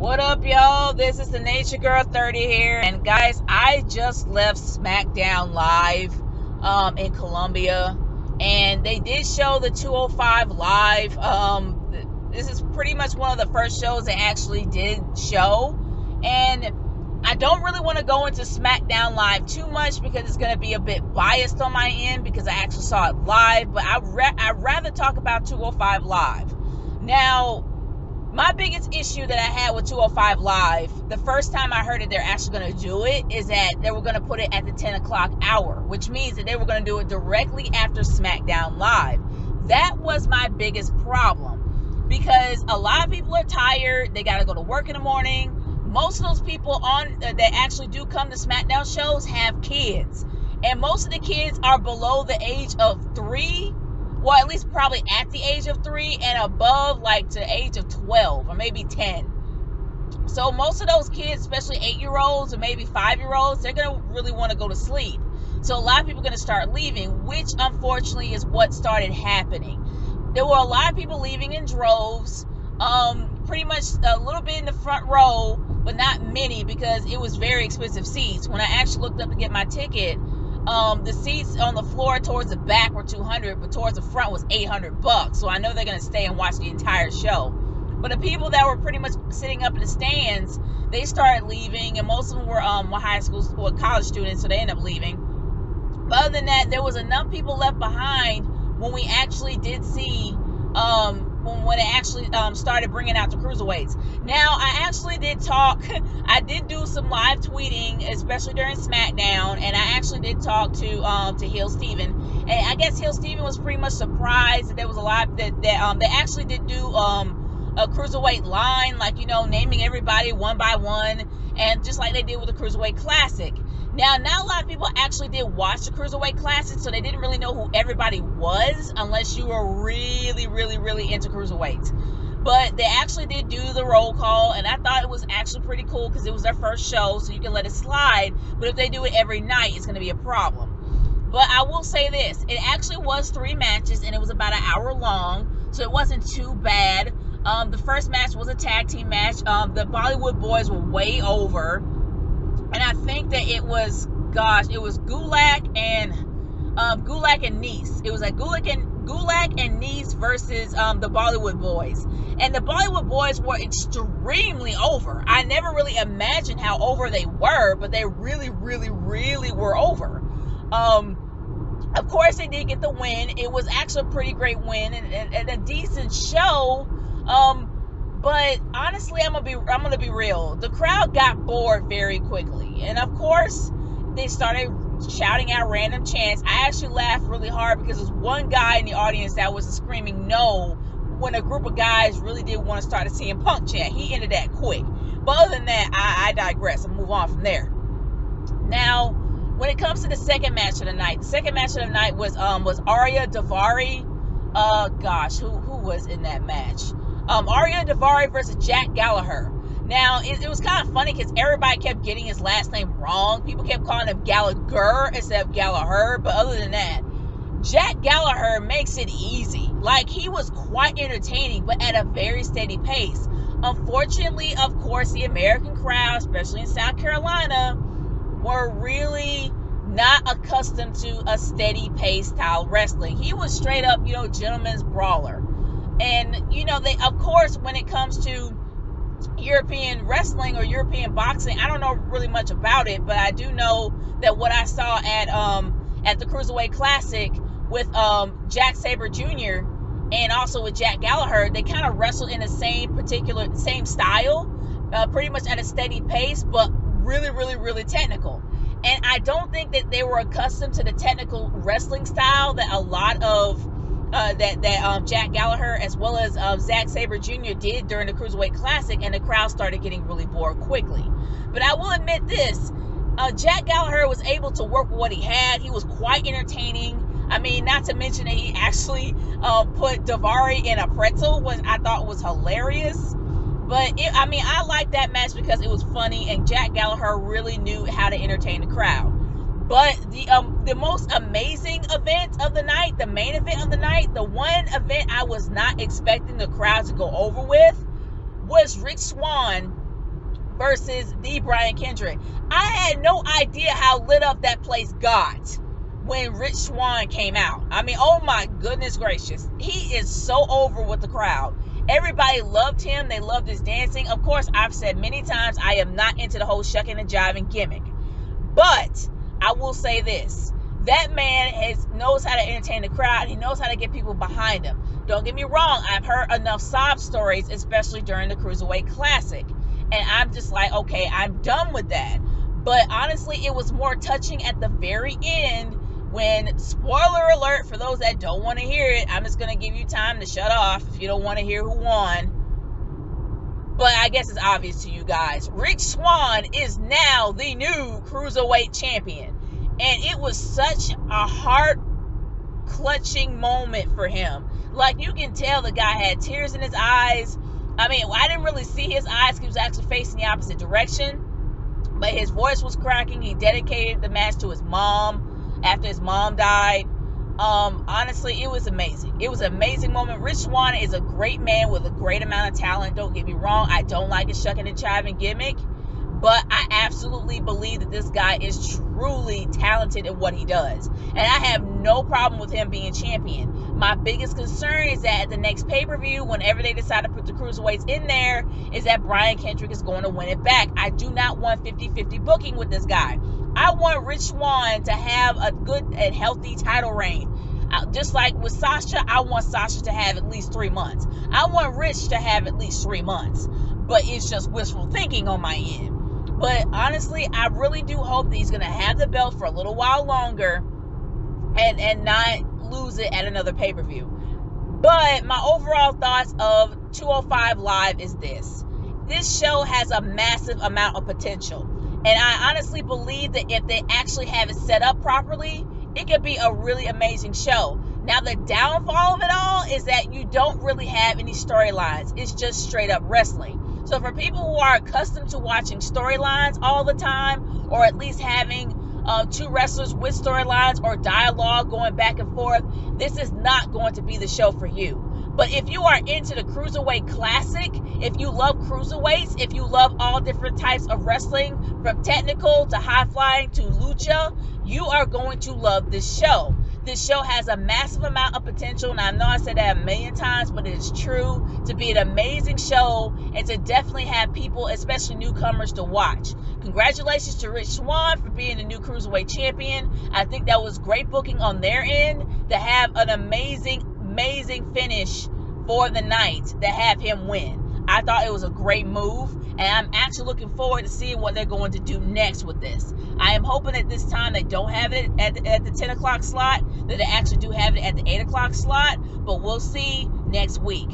What up, y'all? This is the Naturegirl 30 here, and guys, I just left SmackDown live in Colombia, and they did show the 205 live. This is pretty much one of the first shows they actually did show, and I don't really want to go into SmackDown live too much because it's going to be a bit biased on my end because I actually saw it live, but I'd rather talk about 205 live. Now, my biggest issue that I had with 205 Live, the first time I heard that they're actually going to do it, is that they were going to put it at the 10 o'clock hour, which means that they were going to do it directly after SmackDown Live. That was my biggest problem because a lot of people are tired. They got to go to work in the morning. Most of those people that actually do come to SmackDown shows have kids. And most of the kids are below the age of 3. Well, at least probably at the age of 3 and above, like to age of 12 or maybe 10. So most of those kids, especially 8-year-olds or maybe 5-year-olds, they're going to really want to go to sleep. So a lot of people are going to start leaving, which unfortunately is what started happening. There were a lot of people leaving in droves, pretty much a little bit in the front row, but not many because it was very expensive seats. When I actually looked up to get my ticket, the seats on the floor towards the back were $200, but towards the front was $800. So I know they're going to stay and watch the entire show. But the people that were pretty much sitting up in the stands, they started leaving, and most of them were high school or college students, so they ended up leaving. But other than that, there was enough people left behind when we actually did see when it actually started bringing out the cruiserweights. Now, I actually did talk. I did do some live tweeting, especially during SmackDown, and I actually did talk to Hill Steven. And I guess Hill Steven was pretty much surprised that there was a lot that they actually did do a cruiserweight line, like, you know, naming everybody one by one, and just like they did with the Cruiserweight Classic. Now, not a lot of people actually did watch the Cruiserweight Classic, so they didn't really know who everybody was unless you were really, really, really into cruiserweights. But they actually did do the roll call, and I thought it was actually pretty cool because it was their first show, so you can let it slide. But if they do it every night, it's going to be a problem. But I will say this. It actually was 3 matches, and it was about an hour long, so it wasn't too bad. The first match was a tag team match. The Bollywood Boys were way over. And I think that it was Gulak and Nice. It was like Gulak and Nice versus the Bollywood Boys. And the Bollywood Boys were extremely over. I never really imagined how over they were, but they really, really, really were over. Of course, they did get the win. It was actually a pretty great win and a decent show. But honestly, I'm gonna be real. The crowd got bored very quickly, and of course, they started shouting out random chants. I actually laughed really hard because there's one guy in the audience that was screaming "no" when a group of guys really did want to start a CM Punk chant. He ended that quick. But other than that, I digress. I'll move on from there. Now, when it comes to the second match of the night, was Arya Daivari. Who was in that match? Arya Daivari versus Jack Gallagher. Now, it was kind of funny because everybody kept getting his last name wrong. People kept calling him Gallagher instead of Gallagher. But other than that, Jack Gallagher makes it easy. Like, he was quite entertaining, but at a very steady pace. Unfortunately, of course, the American crowd, especially in South Carolina, were really not accustomed to a steady pace style wrestling. He was straight up, gentleman's brawler. And, they, of course, when it comes to European wrestling or European boxing, I don't know really much about it, but I do know that what I saw at the Cruiserweight Classic with Jack Sabre Jr. and also with Jack Gallagher, they kind of wrestled in the same style, pretty much at a steady pace, but really, really, really technical. And I don't think that they were accustomed to the technical wrestling style that a lot of Jack Gallagher as well as Zack Sabre Jr. did during the Cruiserweight Classic, and the crowd started getting really bored quickly. But I will admit this, Jack Gallagher was able to work with what he had. He was quite entertaining. I mean, not to mention that he actually put Daivari in a pretzel, which I thought was hilarious. But, I liked that match because it was funny, and Jack Gallagher really knew how to entertain the crowd. But the most amazing event of the night, the main event of the night, the one event I was not expecting the crowd to go over with, was Rich Swann versus the Brian Kendrick. I had no idea how lit up that place got when Rich Swann came out. I mean, oh my goodness gracious. He is so over with the crowd. Everybody loved him. They loved his dancing. Of course, I've said many times I am not into the whole shucking and jiving gimmick. But I will say this. That man knows how to entertain the crowd. He knows how to get people behind him. Don't get me wrong. I've heard enough sob stories, especially during the Cruiserweight Classic. And I'm just like, okay, I'm done with that. But honestly, it was more touching at the very end when, spoiler alert, for those that don't want to hear it, I'm just going to give you time to shut off if you don't want to hear who won. But I guess it's obvious to you guys. Rich Swann is now the new Cruiserweight Champion. And it was such a heart-clutching moment for him. Like, you can tell the guy had tears in his eyes. I mean, I didn't really see his eyes because he was actually facing the opposite direction. But his voice was cracking. He dedicated the match to his mom after his mom died. Honestly, it was amazing. It was an amazing moment. Rich Swann is a great man with a great amount of talent. Don't get me wrong. I don't like his shucking and jiving gimmick. But I absolutely believe that this guy is truly talented at what he does. And I have no problem with him being champion. My biggest concern is that at the next pay-per-view, whenever they decide to put the Cruiserweights in there, is that Brian Kendrick is going to win it back. I do not want 50-50 booking with this guy. I want Rich Swann to have a good and healthy title reign. Just like with Sasha, I want Sasha to have at least 3 months. I want Rich to have at least 3 months. But it's just wishful thinking on my end. But honestly, I really do hope that he's going to have the belt for a little while longer and not lose it at another pay-per-view. But my overall thoughts of 205 Live is this. This show has a massive amount of potential. And I honestly believe that if they actually have it set up properly, it could be a really amazing show. Now, the downfall of it all is that you don't really have any storylines. It's just straight up wrestling. So for people who are accustomed to watching storylines all the time, or at least having two wrestlers with storylines or dialogue going back and forth, this is not going to be the show for you. But if you are into the Cruiserweight Classic, if you love cruiserweights, if you love all different types of wrestling, from technical to high flying to lucha, you are going to love this show. This show has a massive amount of potential, and I know I said that a million times, but it is true, to be an amazing show and to definitely have people, especially newcomers, to watch. Congratulations to Rich Swann for being the new Cruiserweight Champion. I think that was great booking on their end to have an amazing finish for the night to have him win. I thought it was a great move, and I'm actually looking forward to seeing what they're going to do next with this. I am hoping that this time they don't have it at the 10 o'clock slot, that they actually do have it at the 8 o'clock slot, but we'll see next week.